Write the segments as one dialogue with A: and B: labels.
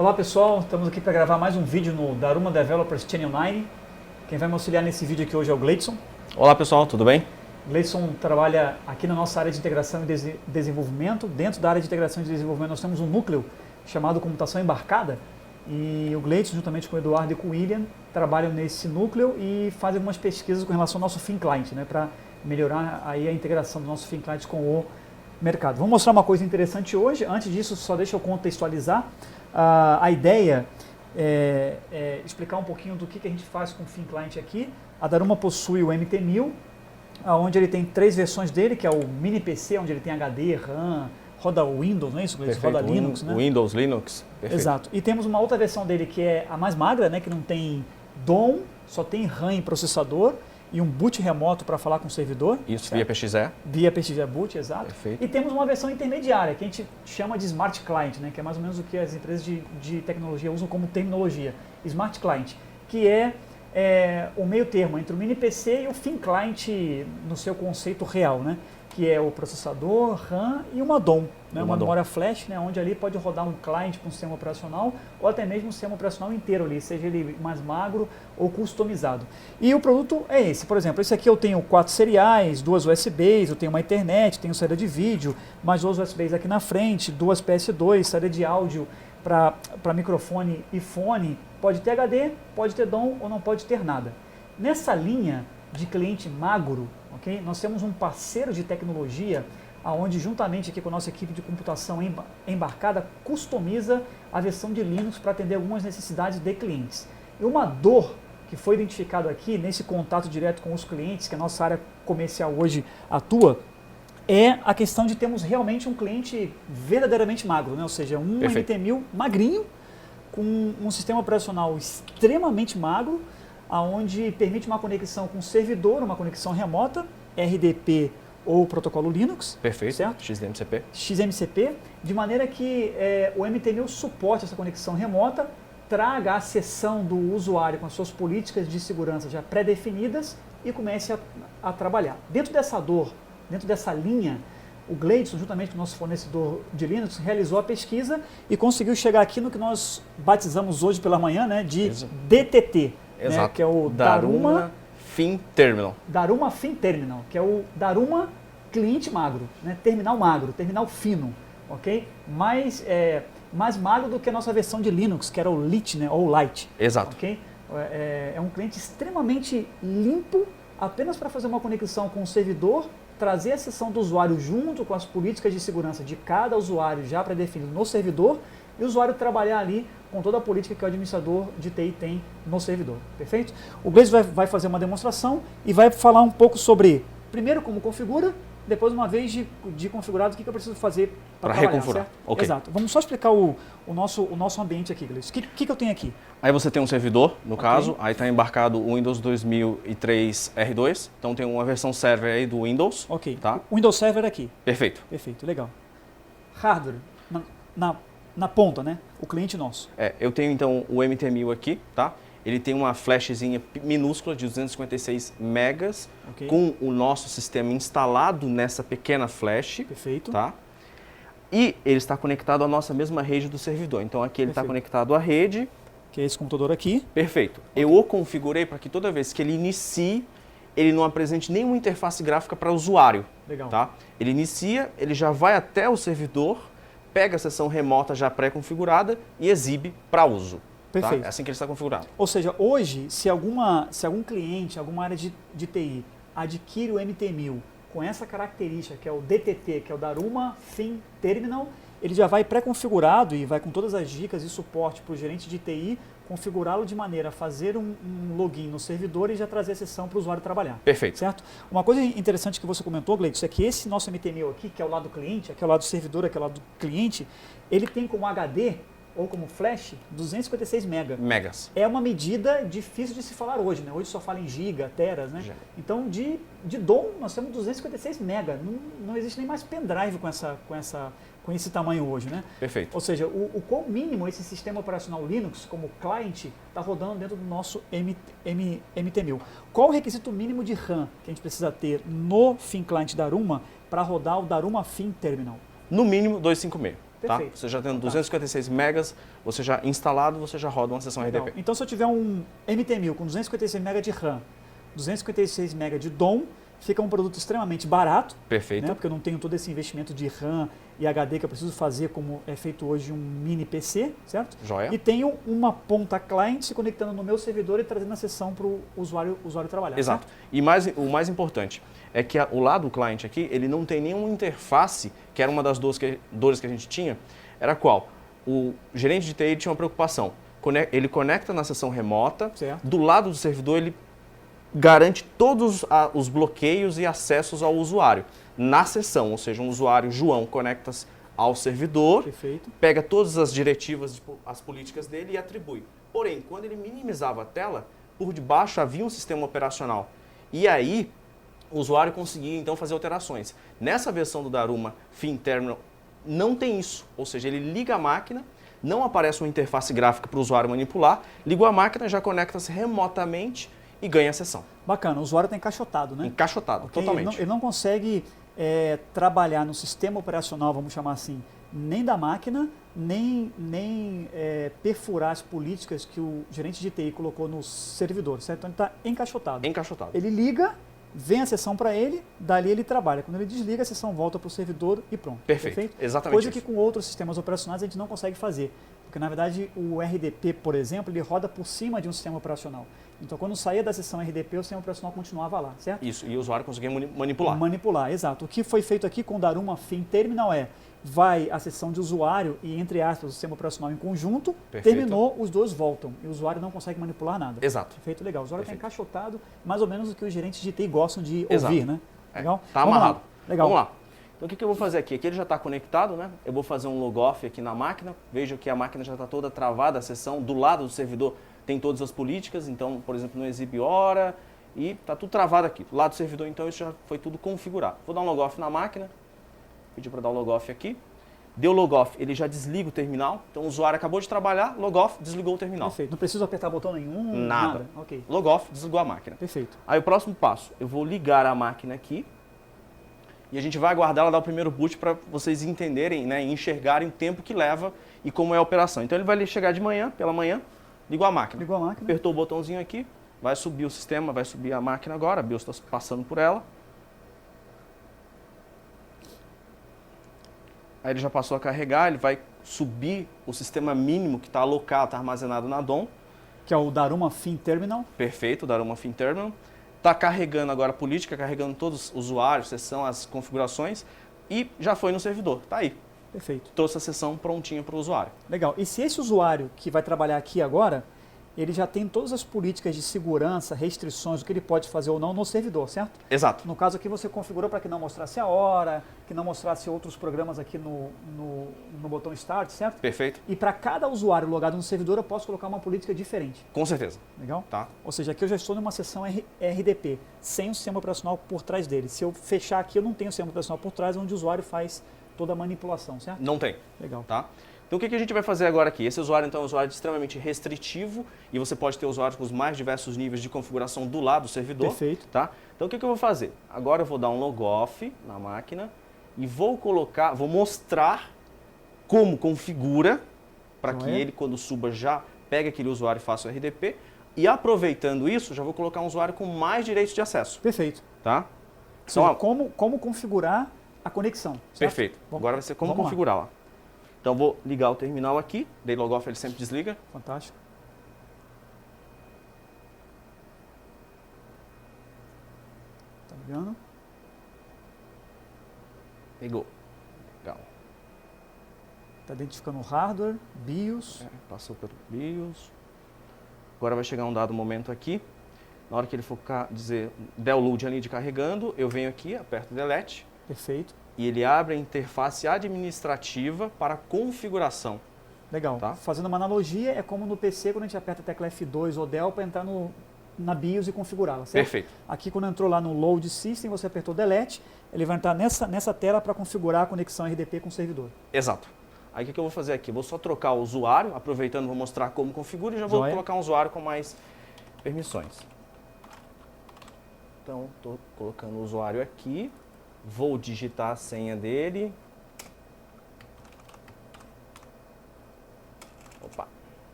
A: Olá pessoal, estamos aqui para gravar mais um vídeo no Daruma Developers Channel 9. Quem vai me auxiliar nesse vídeo aqui hoje é o Gleidson.
B: Olá pessoal, tudo bem?
A: Gleidson trabalha aqui na nossa área de integração e desenvolvimento. Dentro da área de integração e desenvolvimento nós temos um núcleo chamado Computação Embarcada. E o Gleidson, juntamente com o Eduardo e com o William, trabalham nesse núcleo e fazem algumas pesquisas com relação ao nosso Thin Client, né, para melhorar aí a integração do nosso Thin Client com o mercado. Vamos mostrar uma coisa interessante hoje. Antes disso, só deixa eu contextualizar. A ideia é explicar um pouquinho do que a gente faz com o Thin Client aqui. A Daruma possui o MT1000, onde ele tem 3 versões dele, que é o mini PC, onde ele tem HD, RAM, roda Windows, não é isso? Roda Linux, né?
B: Windows, Linux. Perfeito.
A: Exato. E temos uma outra versão dele que é a mais magra, né, que não tem DOM, só tem RAM e processador, e um boot remoto para falar com o servidor.
B: Isso,
A: certo?
B: via PXE.
A: Via PXE boot, exato.
B: Perfeito.
A: E temos uma versão intermediária, que a gente chama de Smart Client, né, que é mais ou menos o que as empresas de tecnologia usam como terminologia. Smart Client, que é o meio termo entre o mini PC e o Thin Client no seu conceito real, né, que é o processador, RAM e uma DOM, né, uma memória flash, né, onde ali pode rodar um client com um sistema operacional ou até mesmo um sistema operacional inteiro ali, seja ele mais magro ou customizado. E o produto é esse, por exemplo, esse aqui eu tenho 4 seriais, 2 USBs, eu tenho uma internet, tenho saída de vídeo, mais 2 USBs aqui na frente, 2 PS2, saída de áudio para microfone e fone, pode ter HD, pode ter DOM ou não pode ter nada. Nessa linha de cliente magro, okay, nós temos um parceiro de tecnologia onde juntamente aqui com a nossa equipe de computação embarcada customiza a versão de Linux para atender algumas necessidades de clientes. E uma dor que foi identificada aqui nesse contato direto com os clientes, que a nossa área comercial hoje atua, é a questão de termos realmente um cliente verdadeiramente magro, né? Ou seja, um MT1000 magrinho, com um sistema operacional extremamente magro, onde permite uma conexão com o servidor, uma conexão remota, RDP ou protocolo Linux.
B: Perfeito,
A: certo?
B: XMCP.
A: XMCP, de maneira que o MT1000 suporte essa conexão remota, traga a sessão do usuário com as suas políticas de segurança já pré-definidas e comece a trabalhar. Dentro dessa dor, dentro dessa linha, o Gleidson, juntamente com o nosso fornecedor de Linux, realizou a pesquisa e conseguiu chegar aqui no que nós batizamos hoje pela manhã, né, de DTT.
B: Exato.
A: Né, que é o Daruma
B: Thin Terminal.
A: Daruma Thin Terminal, que é o Daruma cliente magro, né, terminal magro, terminal fino, ok? Mais magro do que a nossa versão de Linux, que era o Lite, né, ou Lite.
B: Exato.
A: Okay? É um cliente extremamente limpo, apenas para fazer uma conexão com o servidor, trazer a sessão do usuário junto com as políticas de segurança de cada usuário já pré-definido no servidor e o usuário trabalhar ali com toda a política que o administrador de TI tem no servidor, perfeito? O Gleidson vai fazer uma demonstração e vai falar um pouco sobre, primeiro, como configura, depois, uma vez de configurado, o que eu preciso fazer para
B: reconfigurar.
A: Okay. Exato. Vamos só explicar o nosso ambiente aqui, Gleidson. O que eu tenho aqui?
B: Aí você tem um servidor, no caso, aí está embarcado o Windows 2003 R2, então tem uma versão server aí do Windows.
A: Ok,
B: tá?
A: O Windows Server aqui.
B: Perfeito.
A: Perfeito, legal. Hardware, na ponta, né? O cliente nosso.
B: Eu tenho então o MT1000 aqui, tá? Ele tem uma flashzinha minúscula de 256 megas,
A: okay,
B: com o nosso sistema instalado nessa pequena flash.
A: Perfeito.
B: Tá? E ele está conectado à nossa mesma rede do servidor. Então aqui ele está conectado à rede.
A: Que é esse computador aqui.
B: Perfeito. Okay. Eu o configurei para que toda vez que ele inicie, ele não apresente nenhuma interface gráfica para o usuário.
A: Legal.
B: Tá? Ele inicia, ele já vai até o servidor, pega a sessão remota já pré-configurada e exibe para uso.
A: Perfeito.
B: Tá? É assim que ele está configurado.
A: Ou seja, hoje, se algum cliente, alguma área de TI adquire o MT1000 com essa característica, que é o DTT, que é o Daruma Thin Terminal, ele já vai pré-configurado e vai com todas as dicas e suporte para o gerente de TI, configurá-lo de maneira a fazer um login no servidor e já trazer a sessão para o usuário trabalhar.
B: Perfeito.
A: Certo? Uma coisa interessante que você comentou, Gleidson, é que esse nosso MT1000 aqui, que é o lado do cliente, aqui é o lado do servidor, aqui é o lado do cliente, ele tem como HD ou como flash 256
B: megas.
A: É uma medida difícil de se falar hoje, né? Hoje só fala em giga, teras, né? Então, de DOM, nós temos 256 mega. Não existe nem mais pendrive com esse tamanho hoje, né?
B: Perfeito.
A: Ou seja, o quão mínimo esse sistema operacional Linux, como client, está rodando dentro do nosso MT1000. Qual o requisito mínimo de RAM que a gente precisa ter no Thin Client Daruma para rodar o Daruma Thin Terminal?
B: No mínimo 256. Tá?
A: Perfeito.
B: Você já tendo 256 megas, você já instalado, você já roda uma sessão
A: Legal.
B: RDP.
A: Então, se eu tiver um MT1000 com 256 MB de RAM, 256 MB de DOM, fica um produto extremamente barato,
B: Perfeito.
A: né? Porque eu não tenho todo esse investimento de RAM e HD que eu preciso fazer como é feito hoje um mini PC, certo?
B: Joia.
A: E tenho uma ponta client se conectando no meu servidor e trazendo a sessão para o usuário trabalhar.
B: Exato.
A: Certo?
B: E o mais importante é que o lado do cliente aqui, ele não tem nenhuma interface, que era uma das dores que a gente tinha, era qual? O gerente de TI tinha uma preocupação. Ele conecta na sessão remota,
A: Certo.
B: do lado do servidor ele garante todos os bloqueios e acessos ao usuário na sessão, ou seja, um usuário João conecta-se ao servidor,
A: Perfeito.
B: pega todas as diretivas, as políticas dele e atribui. Porém, quando ele minimizava a tela, por debaixo havia um sistema operacional. E aí, o usuário conseguia então fazer alterações. Nessa versão do Daruma Fin Terminal não tem isso, ou seja, ele liga a máquina, não aparece uma interface gráfica para o usuário manipular, ligou a máquina, já conecta-se remotamente e ganha a sessão.
A: Bacana, o usuário está encaixotado, né?
B: Encaixotado,
A: Okay?
B: totalmente.
A: Ele não consegue trabalhar no sistema operacional, vamos chamar assim, nem da máquina, nem perfurar as políticas que o gerente de TI colocou no servidor, certo? Então ele está encaixotado.
B: Encaixotado.
A: Ele liga, vem a sessão para ele, dali ele trabalha. Quando ele desliga, a sessão volta para o servidor e pronto.
B: Perfeito. Exatamente
A: Coisa
B: isso.
A: que com outros sistemas operacionais a gente não consegue fazer. Porque, na verdade, o RDP, por exemplo, ele roda por cima de um sistema operacional. Então, quando saía da sessão RDP, o sistema operacional continuava lá, certo?
B: Isso, e o usuário conseguia manipular.
A: Manipular, exato. O que foi feito aqui com o Daruma Fin Terminal vai a sessão de usuário e, entre aspas, o sistema operacional em conjunto,
B: Perfeito.
A: terminou, os dois voltam. E o usuário não consegue manipular nada.
B: Exato.
A: Perfeito, legal. O usuário está
B: Perfeito.
A: encaixotado, mais ou menos o que os gerentes de TI gostam de
B: Exato.
A: ouvir, né? Legal?
B: Tá
A: Vamos lá.
B: amarrado.
A: Legal.
B: Vamos lá. Então, o que eu vou fazer aqui? Aqui ele já está conectado, né? Eu vou fazer um logoff aqui na máquina. Veja que a máquina já está toda travada, a sessão do lado do servidor tem todas as políticas. Então, por exemplo, não exibe hora e está tudo travado aqui. Do lado do servidor, então, isso já foi tudo configurado. Vou dar um logoff na máquina. Pedir para dar o logoff aqui. Deu logoff, ele já desliga o terminal. Então, o usuário acabou de trabalhar, logoff, desligou o terminal.
A: Perfeito. Não preciso apertar botão nenhum?
B: Nada.
A: Ok.
B: Logoff, desligou a máquina.
A: Perfeito.
B: Aí o próximo passo, eu vou ligar a máquina aqui e a gente vai aguardar ela dar o primeiro boot para vocês entenderem, né, e enxergarem o tempo que leva e como é a operação. Então ele vai chegar de manhã, pela manhã, ligou a máquina.
A: Ligou a máquina.
B: Apertou o botãozinho aqui, vai subir o sistema, vai subir a máquina agora, a BIOS está passando por ela. Aí ele já passou a carregar, ele vai subir o sistema mínimo que está alocado, está armazenado na DOM.
A: Que é o Daruma Fin Terminal.
B: Perfeito, Daruma Fin Terminal. Está carregando agora a política, carregando todos os usuários, sessão, as configurações e já foi no servidor. Está aí.
A: Perfeito.
B: Trouxe a sessão prontinha para o usuário.
A: Legal. E se esse usuário que vai trabalhar aqui agora, ele já tem todas as políticas de segurança, restrições, o que ele pode fazer ou não no servidor, certo?
B: Exato.
A: No caso aqui você configurou para que não mostrasse a hora, que não mostrasse outros programas aqui no botão Start, certo?
B: Perfeito.
A: E para cada usuário logado no servidor eu posso colocar uma política diferente.
B: Com certeza.
A: Legal?
B: Tá.
A: Ou seja, aqui eu já estou numa sessão RDP, sem o sistema operacional por trás dele. Se eu fechar aqui, eu não tenho o sistema operacional por trás, onde o usuário faz toda a manipulação, certo?
B: Não tem.
A: Legal.
B: Tá? Então o que a gente vai fazer agora aqui? Esse usuário então é um usuário extremamente restritivo e você pode ter usuários com os mais diversos níveis de configuração do lado do servidor.
A: Perfeito.
B: Tá? Então o que eu vou fazer? Agora eu vou dar um logoff na máquina e vou mostrar como configura para que ele, quando suba, já pegue aquele usuário e faça o RDP. E aproveitando isso, já vou colocar um usuário com mais direitos de acesso.
A: Perfeito.
B: Tá?
A: Então,
B: Então,
A: como configurar a conexão. Certo?
B: perfeito. Agora vai ser como configurar lá. Então, vou ligar o terminal aqui. Dei logoff, ele sempre desliga.
A: Fantástico. Tá ligando?
B: Pegou. Legal.
A: Está identificando o hardware, BIOS.
B: Passou pelo BIOS. Agora vai chegar um dado momento aqui. Na hora que ele for dizer download ali de carregando, eu venho aqui, aperto Delete.
A: Perfeito.
B: E ele abre a interface administrativa para configuração.
A: Legal.
B: Tá?
A: Fazendo uma analogia, é como no PC, quando a gente aperta a tecla F2 ou Del para entrar na BIOS e configurá-la, certo?
B: Perfeito.
A: Aqui, quando entrou lá no Load System, você apertou Delete, ele vai entrar nessa tela para configurar a conexão RDP com o servidor.
B: Exato. Aí o que eu vou fazer aqui? Vou só trocar o usuário, aproveitando, vou mostrar como configura e já vou colocar um usuário com mais permissões. Então, estou colocando o usuário aqui, vou digitar a senha dele.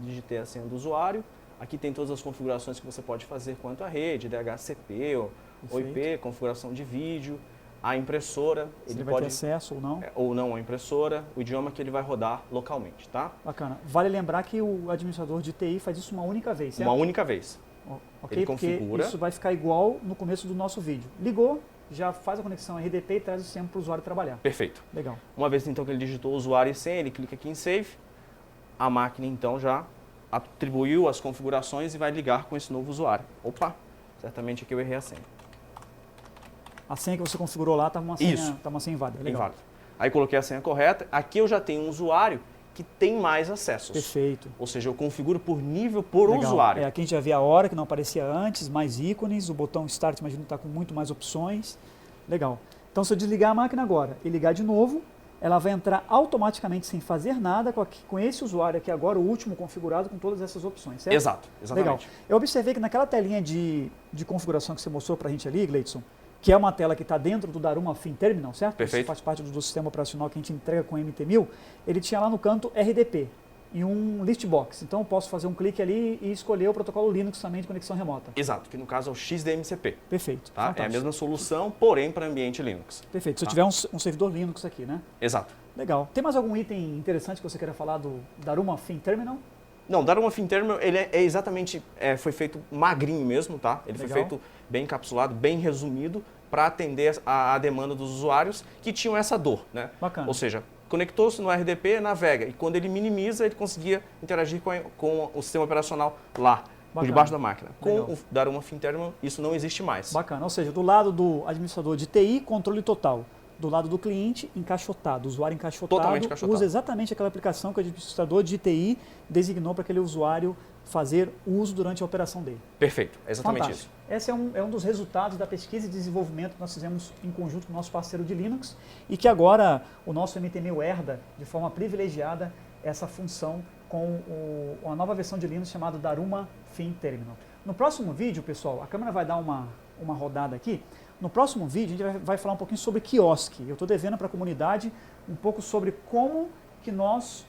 B: digitei a senha do usuário. Aqui tem todas as configurações que você pode fazer quanto à rede, DHCP, ou IP, configuração de vídeo, a impressora.
A: Ele vai ter acesso ou não?
B: Ou não a impressora, o idioma que ele vai rodar localmente, tá?
A: Bacana. Vale lembrar que o administrador de TI faz isso uma única vez, certo?
B: Uma única vez.
A: Ok,
B: ele
A: porque
B: configura.
A: isso vai ficar igual no começo do nosso vídeo. Ligou, já faz a conexão RDP e traz o sistema para o usuário trabalhar.
B: Perfeito.
A: Legal.
B: Uma vez então que ele digitou o usuário e senha, ele clica aqui em Save, a máquina então já atribuiu as configurações e vai ligar com esse novo usuário. Opa, certamente aqui eu errei a senha.
A: A senha que você configurou lá está uma senha inválida. Legal.
B: Inválido. Aí coloquei a senha correta, aqui eu já tenho um usuário que tem mais acessos.
A: Perfeito.
B: Ou seja, eu configuro por nível por
A: Legal.
B: usuário.
A: Aqui a gente já vê a hora que não aparecia antes, mais ícones, o botão Start, imagino, está com muito mais opções. Legal. Então, se eu desligar a máquina agora e ligar de novo, ela vai entrar automaticamente sem fazer nada com esse usuário aqui agora, o último configurado com todas essas opções, certo?
B: Exato, exatamente.
A: Legal. Eu observei que naquela telinha de configuração que você mostrou para a gente ali, Gleidson, que é uma tela que está dentro do Daruma Fin Terminal, certo?
B: Perfeito.
A: Isso faz parte do sistema operacional que a gente entrega com o MT1000. Ele tinha lá no canto RDP e um list box. Então eu posso fazer um clique ali e escolher o protocolo Linux também de conexão remota.
B: Exato, que no caso é o XDMCP.
A: Perfeito.
B: Tá? É a mesma solução, porém para ambiente Linux.
A: Perfeito. Se eu tiver um servidor Linux aqui, né?
B: Exato.
A: Legal. Tem mais algum item interessante que você queira falar do Daruma Fin Terminal?
B: Não, Daruma Fin Terminal, ele é exatamente, foi feito magrinho mesmo, tá? Ele
A: Legal.
B: foi feito bem encapsulado, bem resumido, para atender a demanda dos usuários que tinham essa dor, né?
A: Bacana.
B: Ou seja, conectou-se no RDP, navega, e quando ele minimiza, ele conseguia interagir com o sistema operacional lá, por debaixo da máquina.
A: Legal.
B: Com o Daruma Fin Terminal, isso não existe mais.
A: Bacana. Ou seja, do lado do administrador de TI, controle total. Do lado do cliente, encaixotado. O usuário encaixotado,
B: Totalmente encaixotado.
A: Usa exatamente aquela aplicação que o administrador de TI designou para aquele usuário fazer uso durante a operação dele.
B: Perfeito, é exatamente
A: Fantástico.
B: isso.
A: Esse é um dos resultados da pesquisa e desenvolvimento que nós fizemos em conjunto com o nosso parceiro de Linux e que agora o nosso MT1000 herda de forma privilegiada essa função com uma nova versão de Linux chamada Daruma Fin Terminal. No próximo vídeo, pessoal, a câmera vai dar uma rodada aqui. No próximo vídeo, a gente vai falar um pouquinho sobre quiosque. Eu estou devendo para a comunidade um pouco sobre como que nós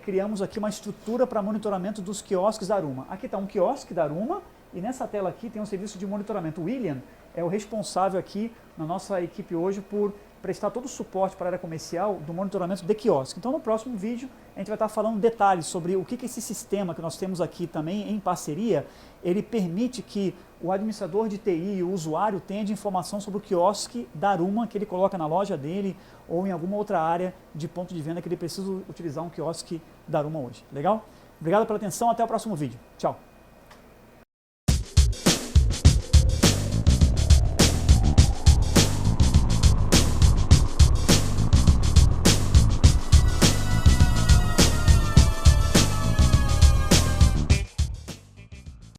A: criamos aqui uma estrutura para monitoramento dos quiosques Daruma. Aqui está um quiosque Daruma e nessa tela aqui tem um serviço de monitoramento. O William é o responsável aqui na nossa equipe hoje por prestar todo o suporte para a área comercial do monitoramento de quiosque. Então, no próximo vídeo, a gente vai estar falando detalhes sobre o que esse sistema que nós temos aqui também em parceria, ele permite que o administrador de TI e o usuário tenha de informação sobre o quiosque Daruma que ele coloca na loja dele ou em alguma outra área de ponto de venda que ele precisa utilizar um quiosque Daruma hoje. Legal? Obrigado pela atenção, até o próximo vídeo. Tchau!